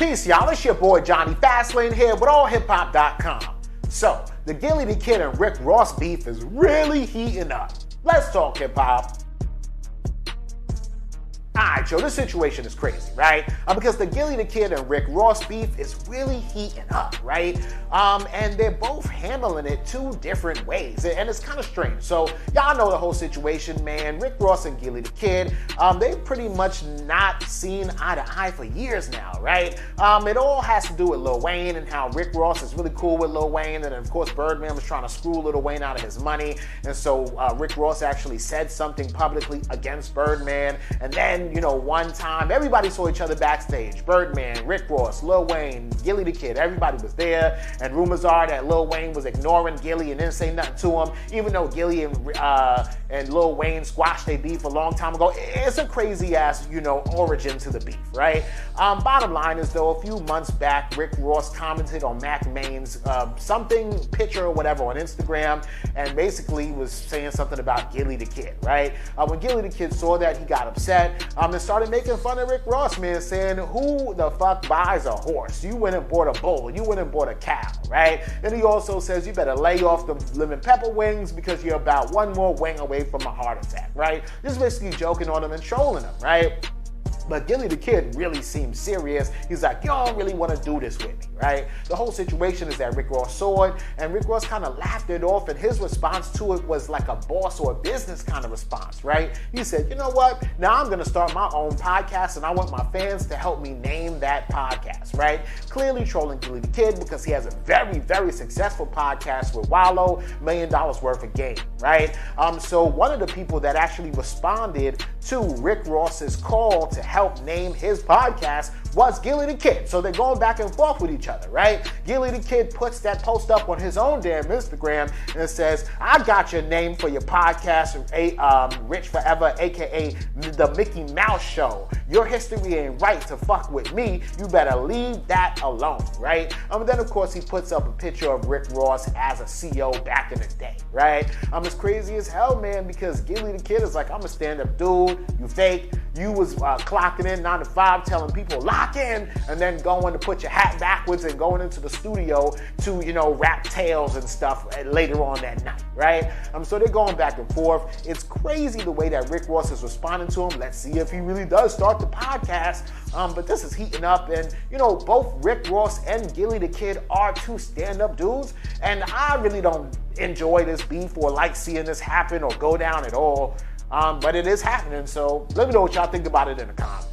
Peace, y'all. It's your boy Johnny Fastlane here with AllHipHop.com. So, the Gillie the Kid and Rick Ross beef is really heating up. Let's talk hip-hop. Alright, yo, this situation is crazy, right? Because the Gillie the Kid and Rick Ross beef is really heating up, right? And they're both handling it two different ways, and it's kind of strange. So, y'all know the whole situation, man. Rick Ross and Gillie the Kid, they've pretty much not seen eye to eye for years now, right? It all has to do with Lil Wayne and how Rick Ross is really cool with Lil Wayne, and of course, Birdman was trying to screw Lil Wayne out of his money, and so Rick Ross actually said something publicly against Birdman, and then one time, everybody saw each other backstage. Birdman, Rick Ross, Lil Wayne, Gillie the Kid, everybody was there. And rumors are that Lil Wayne was ignoring Gillie and didn't say nothing to him, even though Gillie and Lil Wayne squashed their beef a long time ago. It's a crazy ass, origin to the beef, right? Bottom line is though, a few months back, Rick Ross commented on Mac Main's something picture or whatever on Instagram, and basically was saying something about Gillie the Kid, right? When Gillie the Kid saw that, he got upset and started making fun of Rick Ross, man, saying, who the fuck buys a horse? You went and bought a bull. You went and bought a cow, right? Then he also says, you better lay off the lemon pepper wings because you're about one more wing away from a heart attack, right? Just basically joking on him and trolling him, right? But Gillie the Kid really seems serious. He's like, you don't really want to do this with me, right? The whole situation is that Rick Ross saw it, and Rick Ross kind of laughed it off, and his response to it was like a boss or a business kind of response, right? He said, you know what? Now I'm going to start my own podcast, and I want my fans to help me name that podcast, right? Clearly trolling Gillie the Kid because he has a very, very successful podcast with Wallow, $1 million worth of game, right? So one of the people that actually responded to Rick Ross's call to help name his podcast was Gillie the Kid. So they're going back and forth with each other, right? Gillie the Kid puts that post up on his own damn Instagram and says, I got your name for your podcast, Rich Forever, aka The Mickey Mouse Show. Your history ain't right to fuck with me. You better leave that alone, right? And then of course he puts up a picture of Rick Ross as a CEO back in the day, right? It's crazy as hell, man, because Gillie the Kid is like, I'm a stand-up dude, you fake. You was clocking in 9 to 5 telling people lock in, and then going to put your hat backwards and going into the studio to, rap tales and stuff later on that night, right? So they're going back and forth. It's crazy the way that Rick Ross is responding to him. Let's see if he really does start the podcast. But this is heating up, and both Rick Ross and Gillie the Kid are two stand-up dudes, and I really don't enjoy this beef or like seeing this happen or go down at all. But it is happening, so let me know what y'all think about it in the comments.